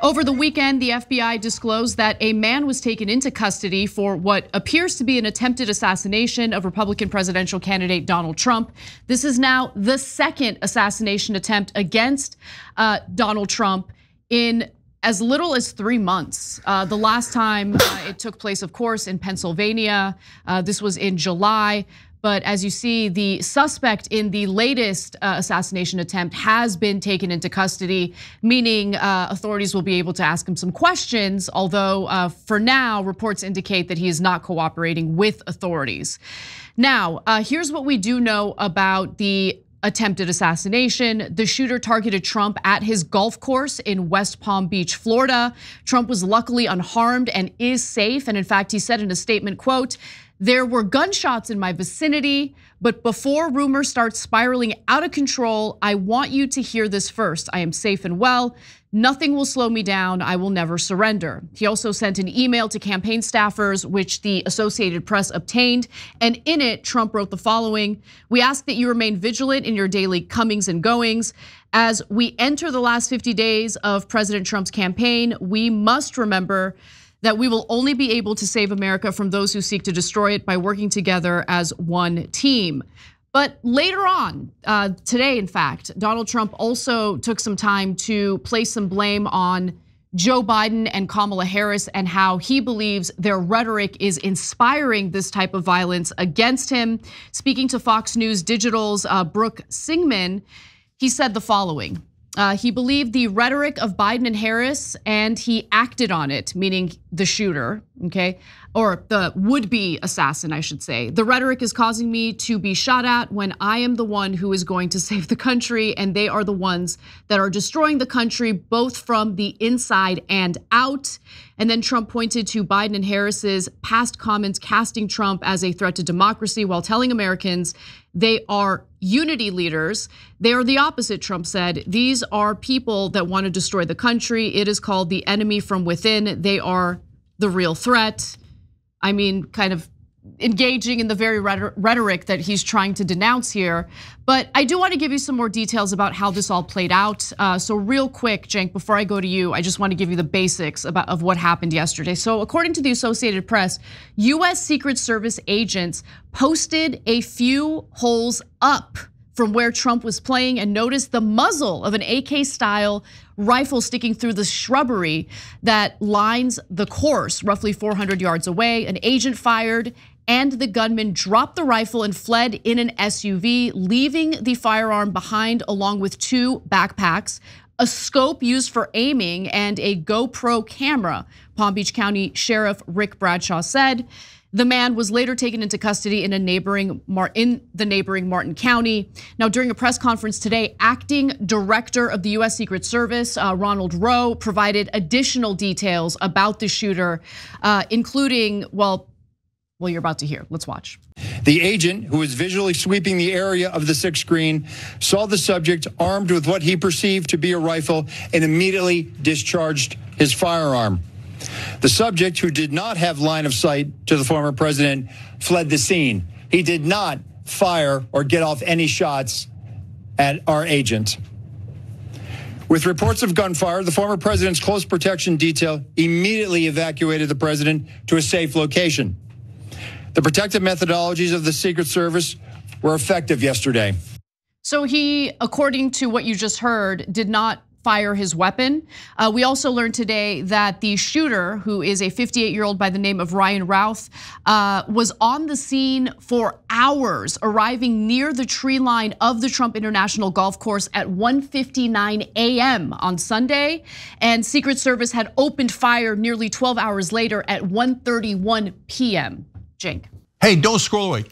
Over the weekend, the FBI disclosed that a man was taken into custody for what appears to be an attempted assassination of Republican presidential candidate Donald Trump. This is now the second assassination attempt against Donald Trump in as little as 3 months. The last time it took place, of course, in Pennsylvania. This was in July. But as you see, the suspect in the latest assassination attempt has been taken into custody, meaning authorities will be able to ask him some questions, although for now, reports indicate that he is not cooperating with authorities. Now, here's what we do know about the attempted assassination. The shooter targeted Trump at his golf course in West Palm Beach, Florida. Trump was luckily unharmed and is safe. And in fact, he said in a statement, quote, "There were gunshots in my vicinity, but before rumors start spiraling out of control, I want you to hear this first. I am safe and well. Nothing will slow me down. I will never surrender." He also sent an email to campaign staffers, which the Associated Press obtained. And in it, Trump wrote the following: "We ask that you remain vigilant in your daily comings and goings. As we enter the last 50 days of President Trump's campaign, we must remember that we will only be able to save America from those who seek to destroy it by working together as one team." But later on, today in fact, Donald Trump also took some time to place some blame on Joe Biden and Kamala Harris and how he believes their rhetoric is inspiring this type of violence against him. Speaking to Fox News Digital's Brooke Singman, he said the following. He believed the rhetoric of Biden and Harris and he acted on it, meaning the shooter, okay? Or the would-be assassin, I should say. "The rhetoric is causing me to be shot at when I am the one who is going to save the country, and they are the ones that are destroying the country both from the inside and out." And then Trump pointed to Biden and Harris's past comments casting Trump as a threat to democracy while telling Americans they are unity leaders. They are the opposite, Trump said. "These are people that want to destroy the country. It is called the enemy from within. They are the real threat." I mean, kind of engaging in the very rhetoric that he's trying to denounce here. But I do want to give you some more details about how this all played out. So real quick, Cenk, before I go to you, I just want to give you the basics of what happened yesterday. So according to the Associated Press, US Secret Service agents posted a few holes up from where Trump was playing and noticed the muzzle of an AK-style rifle sticking through the shrubbery that lines the course roughly 400 yards away. An agent fired and the gunman dropped the rifle and fled in an SUV, leaving the firearm behind along with 2 backpacks, a scope used for aiming, and a GoPro camera, Palm Beach County Sheriff Rick Bradshaw said. The man was later taken into custody in the neighboring Martin County. Now, during a press conference today, acting director of the US Secret Service, Ronald Rowe, provided additional details about the shooter, including, well, you're about to hear. Let's watch. The agent, who was visually sweeping the area of the 6th screen, saw the subject armed with what he perceived to be a rifle and immediately discharged his firearm. The subject, who did not have line of sight to the former president, fled the scene. He did not fire or get off any shots at our agent. With reports of gunfire, the former president's close protection detail immediately evacuated the president to a safe location. The protective methodologies of the Secret Service were effective yesterday. So he, according to what you just heard, did not fire his weapon. We also learned today that the shooter, who is a 58-year-old by the name of Ryan Routh, was on the scene for hours, arriving near the tree line of the Trump International Golf Course at 1:59 a.m. on Sunday. And Secret Service had opened fire nearly 12 hours later at 1:31 p.m. Cenk. Hey, don't scroll away.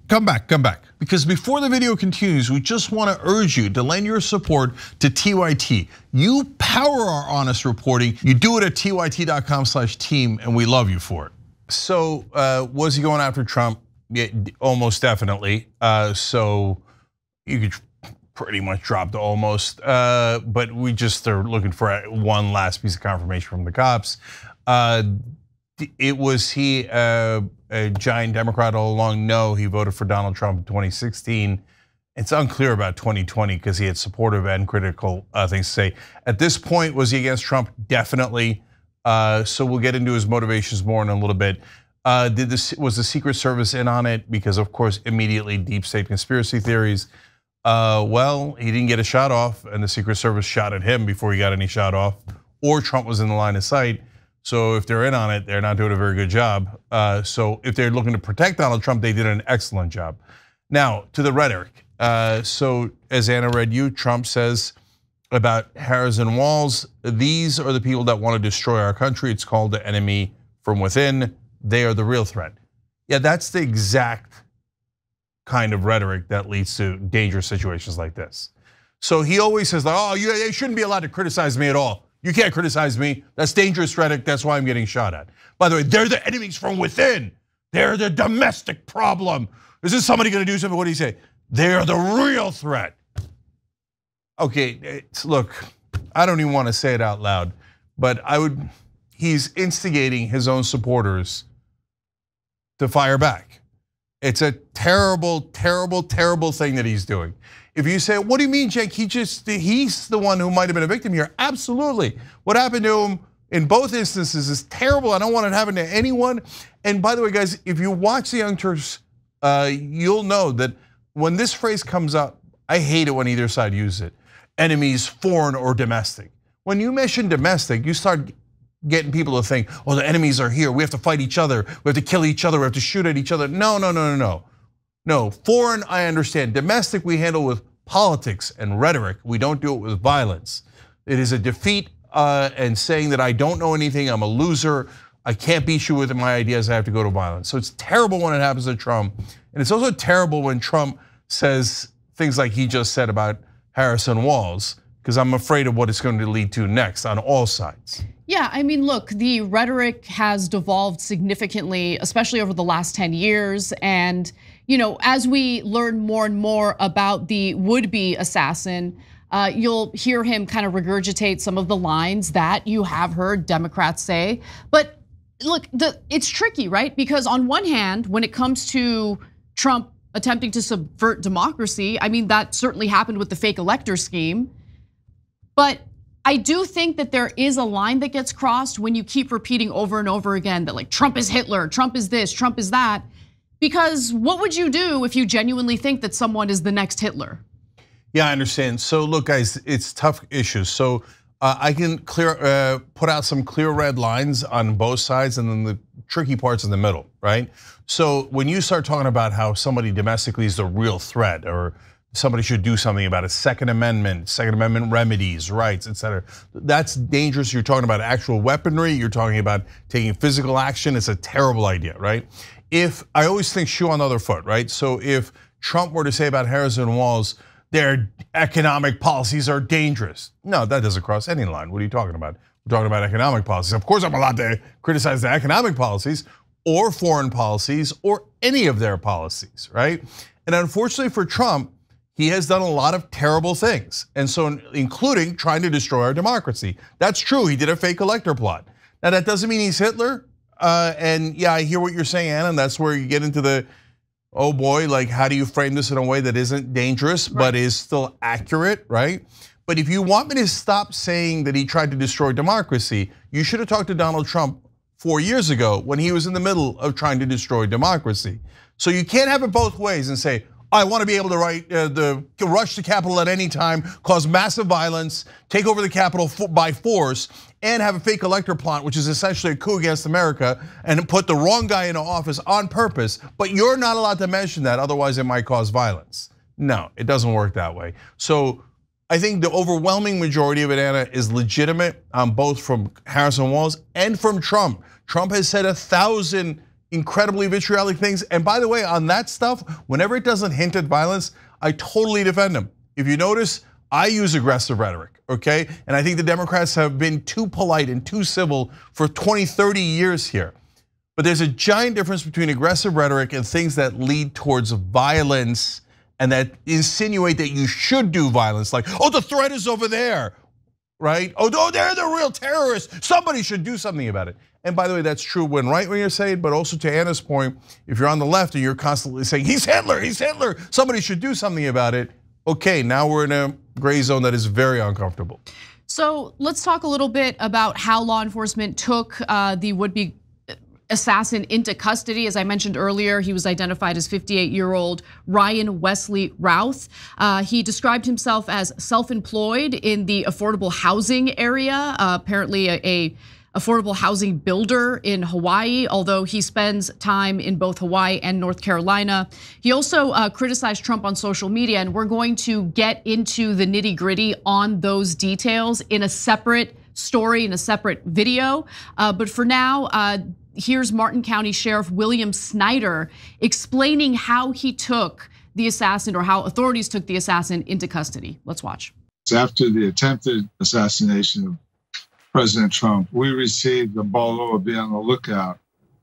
Come back. Because before the video continues, we just want to urge you to lend your support to TYT. You power our honest reporting. You do it at tyt.com/team, and we love you for it. So was he going after Trump? Yeah, almost definitely. So you could pretty much drop the almost, but we just are looking for one last piece of confirmation from the cops. Was he a giant Democrat all along? No, he voted for Donald Trump in 2016 It's unclear about 2020 because he had supportive and critical things to say. At this point, was he against Trump? Definitely. So we'll get into his motivations more in a little bit. Was the Secret Service in on it? Because of course, immediately deep state conspiracy theories. Well, he didn't get a shot off, and the Secret Service shot at him before he got any shot off, or Trump was in the line of sight. So if they're in on it, they're not doing a very good job. So if they're looking to protect Donald Trump, they did an excellent job. Now to the rhetoric. So as Anna read you, Trump says about Harris and Walls, these are the people that want to destroy our country. It's called the enemy from within. They are the real threat. Yeah, that's the exact kind of rhetoric that leads to dangerous situations like this. So he always says, oh, they shouldn't be allowed to criticize me at all. You can't criticize me. That's dangerous rhetoric. That's why I'm getting shot at. By the way, they're the enemies from within. They're the domestic problem. Is this somebody going to do something? What do you say? They're the real threat. Okay, look, I don't even want to say it out loud, but he's instigating his own supporters to fire back. It's a terrible, terrible, terrible thing that he's doing. If you say, what do you mean, Cenk? He's the one who might have been a victim here. Absolutely. What happened to him in both instances is terrible. I don't want it to happen to anyone. And by the way, guys, if you watch the Young Turks, you'll know that when this phrase comes up, I hate it when either side uses it. Enemies, foreign or domestic. When you mention domestic, you start getting people to think, oh, the enemies are here. We have to fight each other. We have to kill each other. We have to shoot at each other. No, no, no, no, no. No, foreign, I understand. Domestic, we handle with politics and rhetoric. We don't do it with violence. It is a defeat and saying that I don't know anything, I'm a loser, I can't beat you with my ideas, I have to go to violence. So it's terrible when it happens to Trump. And it's also terrible when Trump says things like he just said about Harris and Walls, because I'm afraid of what it's going to lead to next on all sides. Yeah, I mean, look, the rhetoric has devolved significantly, especially over the last 10 years. And as we learn more and more about the would-be assassin, you'll hear him kind of regurgitate some of the lines that you have heard Democrats say. But look, it's tricky, right? Because on one hand, when it comes to Trump attempting to subvert democracy, I mean, that certainly happened with the fake elector scheme. But I do think that there is a line that gets crossed when you keep repeating over and over again that like Trump is Hitler, Trump is this, Trump is that. Because what would you do if you genuinely think that someone is the next Hitler? Yeah, I understand. So look, guys, it's tough issues. So I can put out some clear red lines on both sides, and then the tricky parts in the middle, right? So when you start talking about how somebody domestically is the real threat, or somebody should do something about a Second Amendment remedies, rights, et cetera, that's dangerous. You're talking about actual weaponry. You're talking about taking physical action. It's a terrible idea, right? I always think shoe on the other foot, right? So if Trump were to say about Harris and Walls, their economic policies are dangerous. No, that doesn't cross any line. What are you talking about? We're talking about economic policies. Of course, I'm allowed to criticize the economic policies or foreign policies or any of their policies, right? And unfortunately for Trump, he has done a lot of terrible things. And so including trying to destroy our democracy. That's true, he did a fake elector plot. Now that doesn't mean he's Hitler. And yeah, I hear what you're saying, Anna, and that's where you get into the, oh boy, like how do you frame this in a way that isn't dangerous, right, but is still accurate, right? But if you want me to stop saying that he tried to destroy democracy, you should have talked to Donald Trump 4 years ago when he was in the middle of trying to destroy democracy. So you can't have it both ways and say, I want to be able to rush the Capitol at any time, cause massive violence, take over the Capitol by force, and have a fake elector plot, which is essentially a coup against America, and put the wrong guy into office on purpose. But you're not allowed to mention that, otherwise it might cause violence. No, it doesn't work that way. So I think the overwhelming majority of it, Anna, is legitimate, both from Harris and Walls and from Trump. Trump has said 1,000 incredibly vitriolic things. And by the way, on that stuff, whenever it doesn't hint at violence, I totally defend him. If you notice, I use aggressive rhetoric, okay? And I think the Democrats have been too polite and too civil for 20, 30 years here. But there's a giant difference between aggressive rhetoric and things that lead towards violence and that insinuate that you should do violence, like, oh, the threat is over there. right? Oh, they're the real terrorists. Somebody should do something about it. And by the way, that's true when right when you're saying, but also to Anna's point, if you're on the left and you're constantly saying, he's Hitler, somebody should do something about it. Okay, now we're in a gray zone that is very uncomfortable. So let's talk a little bit about how law enforcement took the would-be assassin into custody. As I mentioned earlier, he was identified as 58-year-old Ryan Wesley Routh. He described himself as self-employed in the affordable housing area, apparently a affordable housing builder in Hawaii, although he spends time in both Hawaii and North Carolina. He also criticized Trump on social media, and we're going to get into the nitty-gritty on those details in a separate story, in a separate video. But for now, here's Martin County Sheriff William Snyder explaining how he took the assassin, or how authorities took the assassin into custody. Let's watch. After the attempted assassination of President Trump, we received a bolo of be on the lookout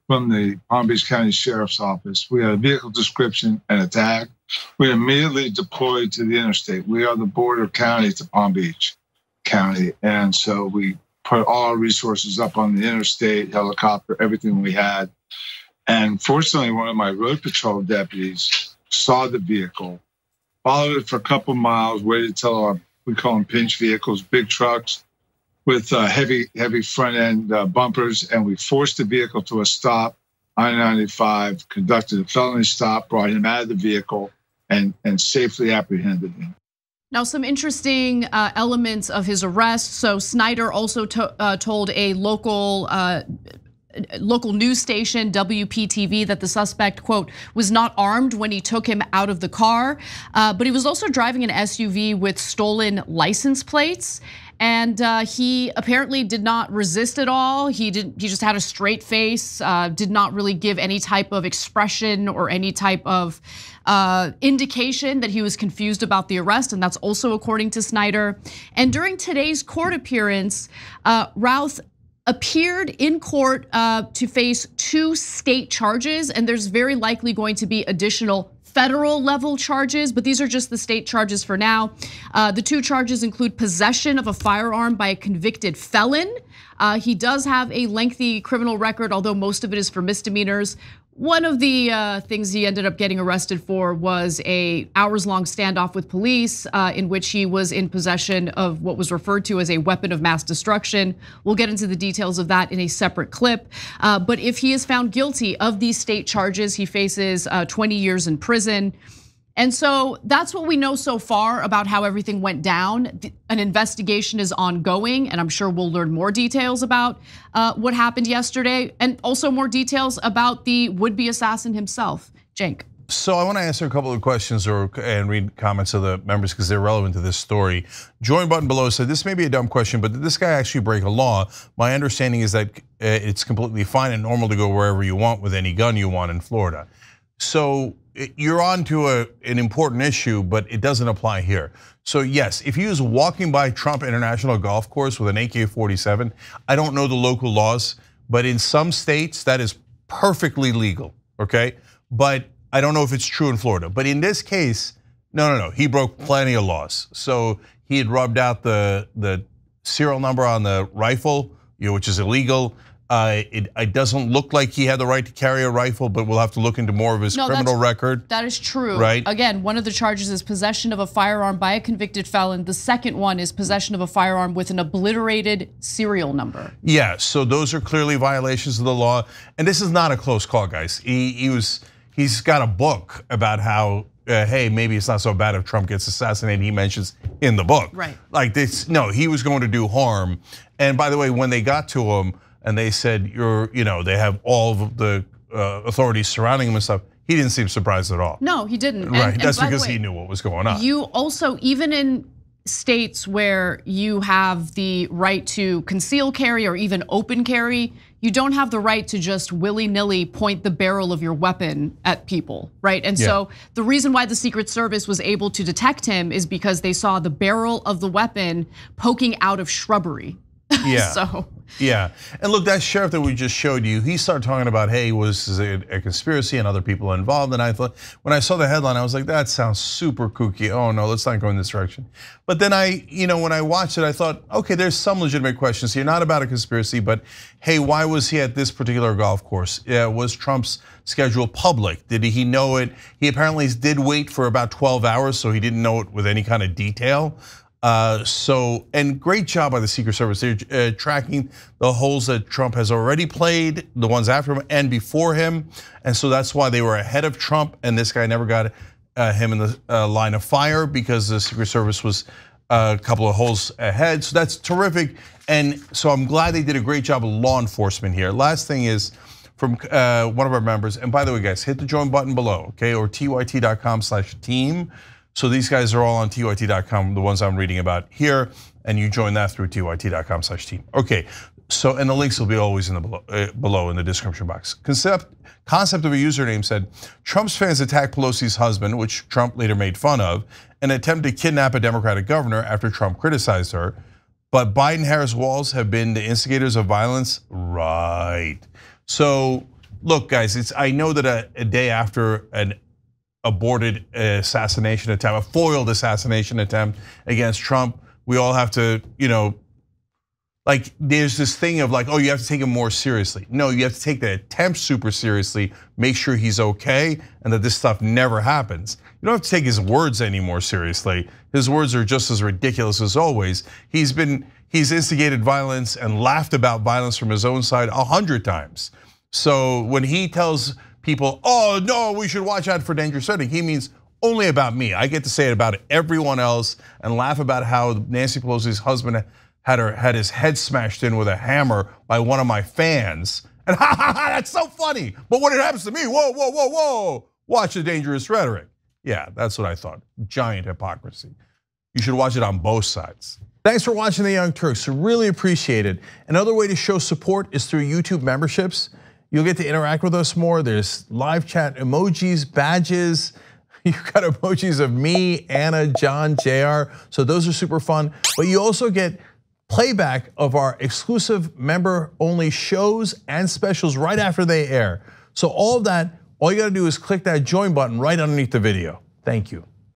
from the Palm Beach County Sheriff's Office. We had a vehicle description and a tag. We immediately deployed to the interstate. We are the border county to Palm Beach County. And so we put all our resources up on the interstate, helicopter, everything we had. And fortunately, one of my road patrol deputies saw the vehicle, followed it for a couple miles, waited till our, we call them pinch vehicles, big trucks, with heavy front end bumpers, and we forced the vehicle to a stop, I-95, conducted a felony stop, brought him out of the vehicle, and safely apprehended him. Now, some interesting elements of his arrest. So Snyder also told a local news station, WPTV, that the suspect, quote, was not armed when he took him out of the car, but he was also driving an SUV with stolen license plates. And he apparently did not resist at all. He just had a straight face, did not really give any type of expression or any type of indication that he was confused about the arrest, and that's also according to Snyder. And during today's court appearance, Routh appeared in court to face 2 state charges, and there's very likely going to be additional federal level charges, but these are just the state charges for now. The 2 charges include possession of a firearm by a convicted felon. He does have a lengthy criminal record, although most of it is for misdemeanors. One of the things he ended up getting arrested for was a hours-long standoff with police in which he was in possession of what was referred to as a weapon of mass destruction. We'll get into the details of that in a separate clip. But if he is found guilty of these state charges, he faces 20 years in prison. And so that's what we know so far about how everything went down. An investigation is ongoing, and I'm sure we'll learn more details about what happened yesterday, and also more details about the would-be assassin himself. Cenk. So I want to answer a couple of questions and read comments of the members because they're relevant to this story. Join button below said, this may be a dumb question, but did this guy actually break a law? My understanding is that it's completely fine and normal to go wherever you want with any gun you want in Florida. So you're on to an important issue, but it doesn't apply here. So yes, if he was walking by Trump International Golf Course with an AK-47, I don't know the local laws, but in some states that is perfectly legal, okay? But I don't know if it's true in Florida. But in this case, no, he broke plenty of laws. So he had rubbed out the serial number on the rifle, which is illegal. It doesn't look like he had the right to carry a rifle, but we'll have to look into more of his criminal record. That is true. Right. Again, one of the charges is possession of a firearm by a convicted felon. The second one is possession of a firearm with an obliterated serial number. Yeah, so those are clearly violations of the law. And this is not a close call, guys. He's got a book about how, hey, maybe it's not so bad if Trump gets assassinated. He mentions in the book. Right. Like this, no, he was going to do harm. And by the way, when they got to him, and they said, they have all of the authorities surrounding him and stuff, he didn't seem surprised at all. No, he didn't. Right, that's because he knew what was going on. You also, even in states where you have the right to conceal carry or even open carry, you don't have the right to just willy-nilly point the barrel of your weapon at people, right? And so the reason why the Secret Service was able to detect him is because they saw the barrel of the weapon poking out of shrubbery. Yeah. So. Yeah, and look, that sheriff that we just showed you, he started talking about, hey, was it a conspiracy and other people involved? And I thought, when I saw the headline, I was like, that sounds super kooky. Oh no, let's not go in this direction. But then when I watched it, I thought, okay, there's some legitimate questions here, not about a conspiracy, but hey, why was he at this particular golf course? Was Trump's schedule public? Did he know it? He apparently did wait for about 12 hours, so he didn't know it with any kind of detail. And great job by the Secret Service. They're tracking the holes that Trump has already played, the ones after him and before him. And so that's why they were ahead of Trump, and this guy never got him in the line of fire because the Secret Service was a couple of holes ahead. So that's terrific. And so I'm glad they did a great job of law enforcement here. Last thing is from one of our members, and by the way, guys, hit the join button below, okay, or tyt.com/team. So these guys are all on tyt.com, the ones I'm reading about here, and you join that through tyt.com/team. Okay, so and the links will be always in the below in the description box. Concept of a username said, Trump's fans attacked Pelosi's husband, which Trump later made fun of, and attempted to kidnap a Democratic governor after Trump criticized her. But Biden-Harris walls have been the instigators of violence, right? So look, guys, I know that a day after an aborted assassination attempt, a foiled assassination attempt against Trump, we all have to, like there's this thing of like, oh, you have to take him more seriously. No, you have to take the attempt super seriously, make sure he's okay, and that this stuff never happens. You don't have to take his words any more seriously. His words are just as ridiculous as always. He's instigated violence and laughed about violence from his own side 100 times. So when he tells people, oh no, we should watch out for dangerous setting, he means only about me. I get to say it about everyone else and laugh about how Nancy Pelosi's husband had his head smashed in with a hammer by one of my fans. And that's so funny. But when it happens to me, whoa, whoa, whoa, whoa, watch the dangerous rhetoric. Yeah, that's what I thought. Giant hypocrisy. You should watch it on both sides. Thanks for watching The Young Turks. I really appreciate it. Another way to show support is through YouTube memberships. You'll get to interact with us more. There's live chat emojis, badges. You've got emojis of me, Anna, John, JR. So those are super fun. But you also get playback of our exclusive member-only shows and specials right after they air. So all of that, all you gotta do is click that join button right underneath the video. Thank you.